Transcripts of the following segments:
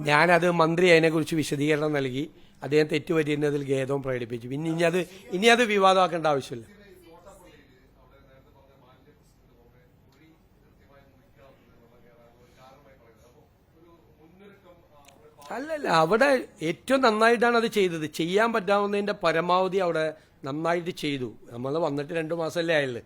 ഞാനത് മന്ത്രി അതിനെക്കുറിച്ച് വിശദീകരണം നൽകി. അദ്ദേഹം തെറ്റുപറ്റിയതിൽ ഖേദവും പ്രകടിപ്പിച്ചു. പിന്നെ ഇനി അത് വിവാദമാക്കേണ്ട ആവശ്യമില്ല. അല്ലല്ല, അവിടെ ഏറ്റവും നന്നായിട്ടാണ് അത് ചെയ്തത്. ചെയ്യാൻ പറ്റാവുന്നതിന്റെ പരമാവധി അവിടെ നന്നായിട്ട് ചെയ്തു. നമ്മൾ വന്നിട്ട് 2 മാസമല്ലേ ആയുള്ളൂ.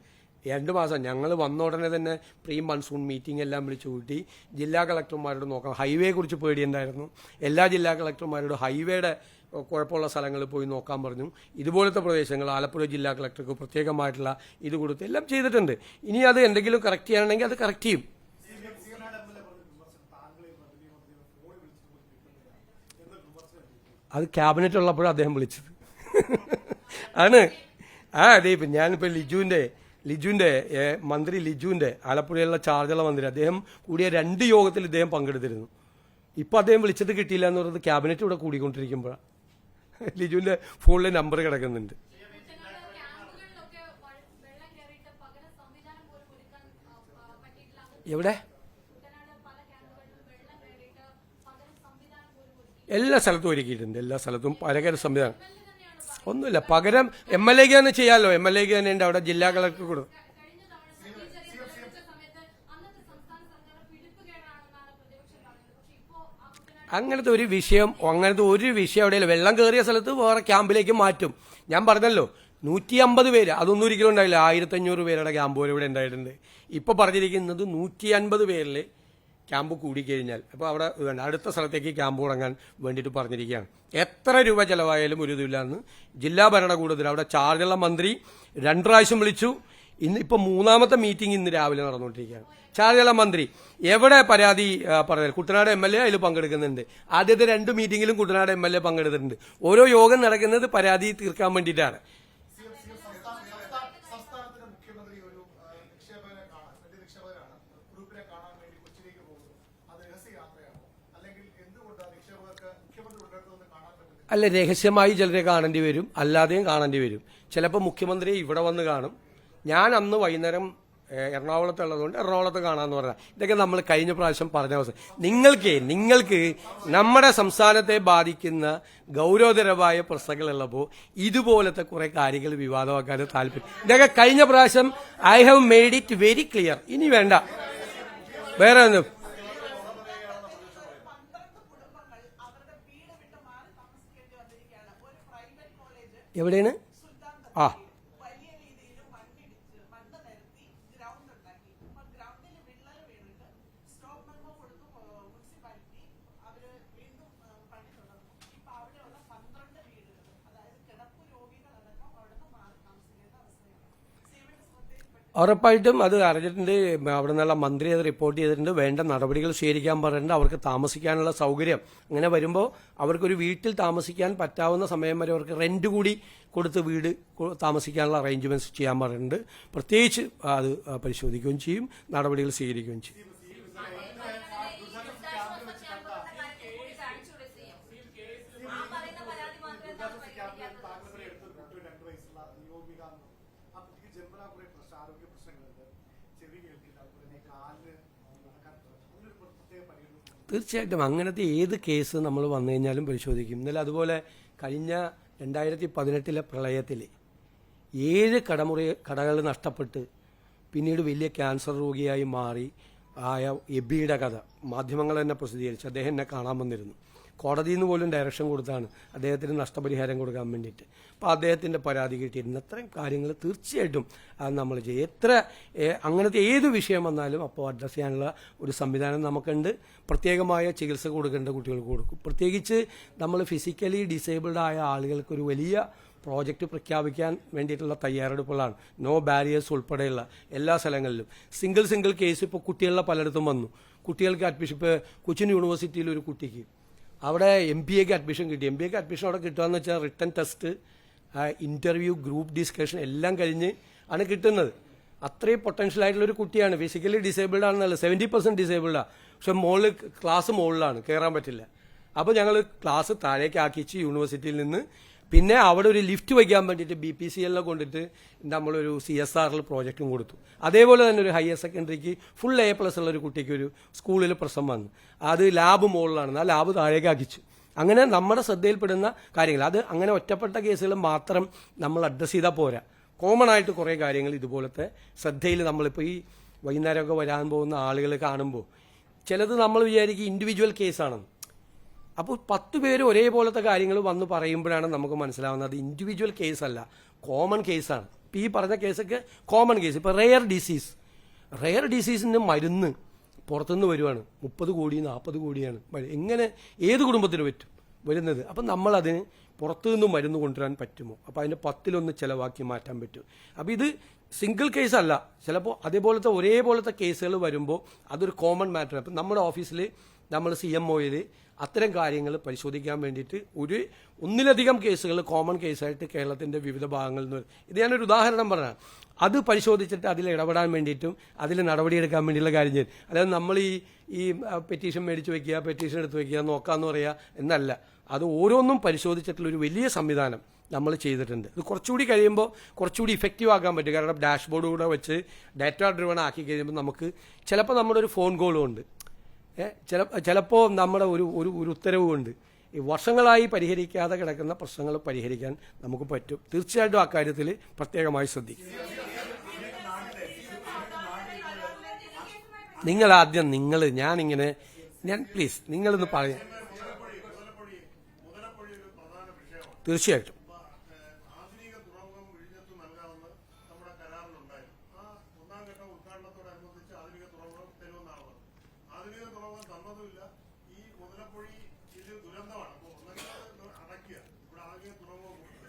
2 മാസം ഞങ്ങൾ വന്ന ഉടനെ തന്നെ പ്രീ മൺസൂൺ മീറ്റിംഗ് എല്ലാം വിളിച്ചു കൂട്ടി. ജില്ലാ കളക്ടർമാരോട് നോക്കാം. ഹൈവേ കുറിച്ച് പേടിയുണ്ടായിരുന്നു. എല്ലാ ജില്ലാ കളക്ടർമാരോട് ഹൈവേയുടെ കുഴപ്പമുള്ള സ്ഥലങ്ങളിൽ പോയി നോക്കാൻ പറഞ്ഞു. ഇതുപോലത്തെ പ്രദേശങ്ങൾ ആലപ്പുഴ ജില്ലാ കളക്ടർക്ക് പ്രത്യേകമായിട്ടുള്ള ഇത് കൊടുത്ത് എല്ലാം ചെയ്തിട്ടുണ്ട്. ഇനി അത് എന്തെങ്കിലും കറക്റ്റ് ചെയ്യണമെങ്കിൽ അത് കറക്റ്റ് ചെയ്യും. അത് ക്യാബിനറ്റ് ഉള്ളപ്പോഴും അദ്ദേഹം വിളിച്ചത് ആണ്. അതെ, ഇപ്പം ഞാനിപ്പോൾ ലിജുവിൻ്റെ മന്ത്രി ലിജുവിൻ്റെ ആലപ്പുഴയിലുള്ള ചാർജുള്ള മന്ത്രി അദ്ദേഹം കൂടിയ 2 യോഗത്തിൽ ഇദ്ദേഹം പങ്കെടുത്തിരുന്നു. ഇപ്പം അദ്ദേഹം വിളിച്ചത് കിട്ടിയില്ല എന്ന് പറയുന്നത് ക്യാബിനറ്റ് ഇവിടെ കൂടിക്കൊണ്ടിരിക്കുമ്പോഴാണ്. ലിജുവിൻ്റെ ഫോണിലെ നമ്പർ കിടക്കുന്നുണ്ട്. എവിടെ? എല്ലാ സ്ഥലത്തും ഒരുക്കിയിട്ടുണ്ട്. എല്ലാ സ്ഥലത്തും പകരം സംവിധാനം ഒന്നുമില്ല. പകരം MLA തന്നെ ചെയ്യാമല്ലോ. MLA തന്നെ ഉണ്ട് അവിടെ. ജില്ലാ കളക്ടർ കൊടുക്കും. അങ്ങനത്തെ ഒരു വിഷയം അവിടെ വെള്ളം കയറിയ സ്ഥലത്ത് വേറെ ക്യാമ്പിലേക്ക് മാറ്റും. ഞാൻ പറഞ്ഞല്ലോ 150 പേര്, അതൊന്നും ഒരിക്കലും ഉണ്ടായില്ല. 1500 പേരുടെ ക്യാമ്പ് പോലെ ഇവിടെ ഉണ്ടായിട്ടുണ്ട്. ഇപ്പൊ പറഞ്ഞിരിക്കുന്നത് 150 പേരിൽ ക്യാമ്പ് കൂടിക്കഴിഞ്ഞാൽ അപ്പോൾ അവിടെ അടുത്ത സ്ഥലത്തേക്ക് ക്യാമ്പ് തുടങ്ങാൻ വേണ്ടിയിട്ട് പറഞ്ഞിരിക്കുകയാണ്. എത്ര രൂപ ചെലവായാലും ഒരു ഇതില്ലാന്ന് ജില്ലാ ഭരണകൂടത്തിൽ അവിടെ ചാർജുള്ള മന്ത്രി 2 പ്രാവശ്യം വിളിച്ചു. ഇപ്പൊ 3ാമത്തെ മീറ്റിംഗ് ഇന്ന് രാവിലെ നടന്നുകൊണ്ടിരിക്കുകയാണ്. ചാർജുള്ള മന്ത്രി എവിടെ പരാതി പറഞ്ഞാൽ കുട്ടനാട് MLA അതിൽ പങ്കെടുക്കുന്നുണ്ട്. ആദ്യത്തെ 2 മീറ്റിംഗിലും കുട്ടനാട് MLA പങ്കെടുത്തിട്ടുണ്ട്. ഓരോ യോഗം നടക്കുന്നത് പരാതി തീർക്കാൻ വേണ്ടിയിട്ടാണ്. അല്ല, രഹസ്യമായി ചിലരെ കാണേണ്ടി വരും, അല്ലാതെയും കാണേണ്ടി വരും. ചിലപ്പോൾ മുഖ്യമന്ത്രിയെ ഇവിടെ വന്ന് കാണും. ഞാൻ അന്ന് വൈകുന്നേരം എറണാകുളത്തുള്ളതുകൊണ്ട് എറണാകുളത്ത് കാണാമെന്ന് പറഞ്ഞാൽ ഇതൊക്കെ നമ്മൾ കഴിഞ്ഞ പ്രാവശ്യം പറഞ്ഞ അവസ്ഥ. നിങ്ങൾക്ക് നമ്മുടെ സംസ്ഥാനത്തെ ബാധിക്കുന്ന ഗൗരവതരമായ പ്രശ്നങ്ങളുള്ളപ്പോൾ ഇതുപോലത്തെ കുറെ കാര്യങ്ങൾ വിവാദമാക്കാൻ താല്പര്യം. ഇതൊക്കെ കഴിഞ്ഞ പ്രാവശ്യം I have made it very clear. ഇനി വേണ്ട വേറെ ഒന്നും. എവിടെയാണ്? ആ, ഉറപ്പായിട്ടും അത് അറിഞ്ഞിട്ടുണ്ട്. അവിടെ നിന്നുള്ള മന്ത്രി അത് റിപ്പോർട്ട് ചെയ്തിട്ടുണ്ട്. വേണ്ട നടപടികൾ സ്വീകരിക്കാൻ പറഞ്ഞിട്ടുണ്ട്. അവർക്ക് താമസിക്കാനുള്ള സൗകര്യം അങ്ങനെ വരുമ്പോൾ അവർക്കൊരു വീട്ടിൽ താമസിക്കാൻ പറ്റാവുന്ന സമയം വരെ അവർക്ക് റെന്റ് കൂടി കൊടുത്ത് വീട് താമസിക്കാനുള്ള അറേഞ്ച്മെന്റ്സ് ചെയ്യാൻ പറഞ്ഞിട്ടുണ്ട്. പ്രത്യേകിച്ച് അത് പരിശോധിക്കുകയും ചെയ്യും, നടപടികൾ സ്വീകരിക്കുകയും ചെയ്യും. തീർച്ചയായിട്ടും അങ്ങനത്തെ ഏത് കേസ് നമ്മൾ വന്നു കഴിഞ്ഞാലും പരിശോധിക്കും. ഇന്നലെ അതുപോലെ കഴിഞ്ഞ 2018 പ്രളയത്തിൽ 7 കടകൾ നഷ്ടപ്പെട്ട് പിന്നീട് വലിയ ക്യാൻസർ രോഗിയായി മാറി ആയ എബിയുടെ കഥ മാധ്യമങ്ങൾ തന്നെ പ്രസിദ്ധീകരിച്ചു. അദ്ദേഹം എന്നെ കാണാൻ വന്നിരുന്നു. കോടതിയിൽ നിന്ന് പോലും ഡയറക്ഷൻ കൊടുത്താണ് അദ്ദേഹത്തിന് നഷ്ടപരിഹാരം കൊടുക്കാൻ വേണ്ടിയിട്ട്. അപ്പോൾ അദ്ദേഹത്തിൻ്റെ പരാതി കിട്ടിയിരുന്നു. അത്രയും കാര്യങ്ങൾ തീർച്ചയായിട്ടും അത് നമ്മൾ ചെയ്യും. അങ്ങനത്തെ ഏത് വിഷയം വന്നാലും അപ്പോൾ അഡ്രസ്സ് ചെയ്യാനുള്ള ഒരു സംവിധാനം നമുക്കുണ്ട്. പ്രത്യേകമായ ചികിത്സ കൊടുക്കേണ്ട കുട്ടികൾക്ക് കൊടുക്കും. പ്രത്യേകിച്ച് നമ്മൾ ഫിസിക്കലി ഡിസേബിൾഡ് ആയ ആളുകൾക്കൊരു വലിയ പ്രോജക്റ്റ് പ്രഖ്യാപിക്കാൻ വേണ്ടിയിട്ടുള്ള തയ്യാറെടുപ്പുകളാണ്. നോ ബാരിയേഴ്സ് ഉൾപ്പെടെയുള്ള എല്ലാ സ്ഥലങ്ങളിലും സിംഗിൾ കേസ് ഇപ്പോൾ കുട്ടികളുടെ പലയിടത്തും വന്നു. കുട്ടികൾക്ക് അഡ്മിഷൻ ഇപ്പോൾ കൊച്ചിൻ യൂണിവേഴ്സിറ്റിയിൽ ഒരു കുട്ടിക്ക് അവിടെ MBAക്ക് അഡ്മിഷൻ കിട്ടി. MBAക്ക് അഡ്മിഷൻ അവിടെ കിട്ടുകയെന്ന് വെച്ചാൽ written test, interview, group discussion എല്ലാം കഴിഞ്ഞ് ആണ് കിട്ടുന്നത്. അത്രയും പൊട്ടൻഷ്യൽ ആയിട്ടുള്ള ഒരു കുട്ടിയാണ്. ഫിസിക്കലി ഡിസേബിൾഡ് ആണെന്നല്ല, 70% ഡിസേബിൾഡാണ്. പക്ഷെ ക്ലാസ് മുകളിലാണ്, കയറാൻ പറ്റില്ല. അപ്പോൾ ഞങ്ങൾ ക്ലാസ് താഴേക്ക് ആക്കിച്ച് യൂണിവേഴ്സിറ്റിയിൽ നിന്ന് പിന്നെ അവിടെ ഒരു ലിഫ്റ്റ് വയ്ക്കാൻ വേണ്ടിയിട്ട് BPCL കൊണ്ടിട്ട് നമ്മളൊരു CSRL പ്രോജക്റ്റും കൊടുത്തു. അതേപോലെ തന്നെ ഒരു ഹയർ സെക്കൻഡറിക്ക് ഫുൾ A+ ഉള്ള ഒരു കുട്ടിക്ക് ഒരു സ്കൂളിൽ പ്രശ്നം വന്നു. അത് ലാബ് മുകളിലാണ്, ആ ലാബ് താഴേക്ക് ആക്കിച്ചു. അങ്ങനെ നമ്മുടെ ശ്രദ്ധയിൽപ്പെടുന്ന കാര്യങ്ങൾ, അത് അങ്ങനെ ഒറ്റപ്പെട്ട കേസുകൾ മാത്രം നമ്മൾ അഡ്രസ്സ് ചെയ്താൽ പോരാ. കോമൺ ആയിട്ട് കുറേ കാര്യങ്ങൾ ഇതുപോലത്തെ ശ്രദ്ധയിൽ നമ്മളിപ്പോൾ ഈ വൈകുന്നേരമൊക്കെ വരാൻ പോകുന്ന ആളുകൾ കാണുമ്പോൾ ചിലത് നമ്മൾ വിചാരിക്കും ഇൻഡിവിജ്വൽ കേസാണെന്ന്. അപ്പോൾ 10 പേര് ഒരേപോലത്തെ കാര്യങ്ങൾ വന്ന് പറയുമ്പോഴാണ് നമുക്ക് മനസ്സിലാവുന്നത് അത് ഇൻഡിവിജ്വൽ കേസല്ല, കോമൺ കേസാണ്. ഇപ്പോൾ ഈ പറഞ്ഞ കേസൊക്കെ കോമൺ കേസ്. ഇപ്പോൾ റെയർ ഡിസീസിന് മരുന്ന് പുറത്തുനിന്ന് വരുവാണ്, 30 കോടി 40 കോടിയാണ്. എങ്ങനെ ഏത് കുടുംബത്തിന് പറ്റും വരുന്നത്? അപ്പം നമ്മളതിന് പുറത്തുനിന്ന് മരുന്ന് കൊണ്ടുവരാൻ പറ്റുമോ? അപ്പോൾ അതിൻ്റെ 10-1 ചിലവാക്കി മാറ്റാൻ പറ്റും. അപ്പോൾ ഇത് സിംഗിൾ കേസല്ല, ചിലപ്പോൾ അതേപോലത്തെ ഒരേപോലത്തെ കേസുകൾ വരുമ്പോൾ അതൊരു കോമൺ മാറ്റർ. അപ്പം നമ്മുടെ ഓഫീസിൽ നമ്മൾ CMOയിൽ അത്തരം കാര്യങ്ങൾ പരിശോധിക്കാൻ വേണ്ടിയിട്ട് ഒന്നിലധികം കേസുകൾ കോമൺ കേസായിട്ട് കേരളത്തിൻ്റെ വിവിധ ഭാഗങ്ങളിൽ നിന്ന്, ഇത് ഞാനൊരു ഉദാഹരണം പറഞ്ഞാൽ, അത് പരിശോധിച്ചിട്ട് അതിൽ ഇടപെടാൻ വേണ്ടിയിട്ടും അതിൽ നടപടിയെടുക്കാൻ വേണ്ടിയുള്ള കാര്യം ചെയ്യും. അതായത് നമ്മൾ ഈ പെറ്റീഷൻ മേടിച്ച് വയ്ക്കുക, പെറ്റീഷൻ എടുത്ത് വയ്ക്കുക, നോക്കാമെന്ന് പറയുക എന്നല്ല. അത് ഓരോന്നും പരിശോധിച്ചിട്ടുള്ളൊരു വലിയ സംവിധാനം നമ്മൾ ചെയ്തിട്ടുണ്ട്. ഇത് കുറച്ചുകൂടി കഴിയുമ്പോൾ കുറച്ചുകൂടി ഇഫക്റ്റീവ് ആക്കാൻ പറ്റും. കാരണം ഡാഷ്ബോർഡ് കൂടെ വെച്ച് ഡാറ്റ ഡ്രിവൺ ആക്കി കഴിയുമ്പോൾ നമുക്ക് ചിലപ്പോൾ നമ്മുടെ ഒരു ഫോൺ കോളും ഉണ്ട്, ചിലപ്പോൾ നമ്മുടെ ഒരു ഉത്തരവ് കൊണ്ട് ഈ വർഷങ്ങളായി പരിഹരിക്കാതെ കിടക്കുന്ന പ്രശ്നങ്ങൾ പരിഹരിക്കാൻ നമുക്ക് പറ്റും. തീർച്ചയായിട്ടും ആ കാര്യത്തിൽ പ്രത്യേകമായി ശ്രദ്ധിക്കും. ഞാൻ പ്ലീസ് നിങ്ങളിന്ന് പറയാം. തീർച്ചയായിട്ടും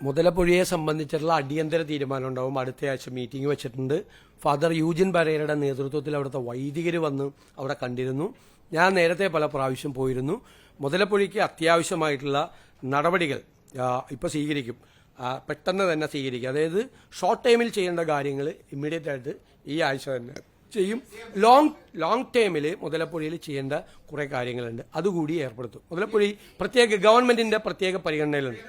മുതലപ്പുഴയെ സംബന്ധിച്ചിട്ടുള്ള അടിയന്തര തീരുമാനം ഉണ്ടാവും. അടുത്ത ആഴ്ച മീറ്റിംഗ് വെച്ചിട്ടുണ്ട്. ഫാദർ യൂജിൻ പരേരയുടെ നേതൃത്വത്തിൽ അവിടുത്തെ വൈദികർ വന്ന് അവിടെ കണ്ടിരുന്നു. ഞാൻ നേരത്തെ പല പ്രാവശ്യം പോയിരുന്നു. മുതലപ്പുഴയ്ക്ക് അത്യാവശ്യമായിട്ടുള്ള നടപടികൾ ഇപ്പോൾ സ്വീകരിക്കും, പെട്ടെന്ന് തന്നെ സ്വീകരിക്കും. അതായത് ഷോർട്ട് ടൈമിൽ ചെയ്യേണ്ട കാര്യങ്ങൾ ഇമ്മീഡിയറ്റ് ആയിട്ട് ഈ ആഴ്ച തന്നെ ചെയ്യും. ലോങ് ടൈമിൽ മുതലപ്പുഴയിൽ ചെയ്യേണ്ട കുറേ കാര്യങ്ങളുണ്ട്, അതുകൂടി ഏർപ്പെടുത്തും. മുതലപ്പുഴ ഗവൺമെന്റിന്റെ പ്രത്യേക പരിഗണനയിലുണ്ട്.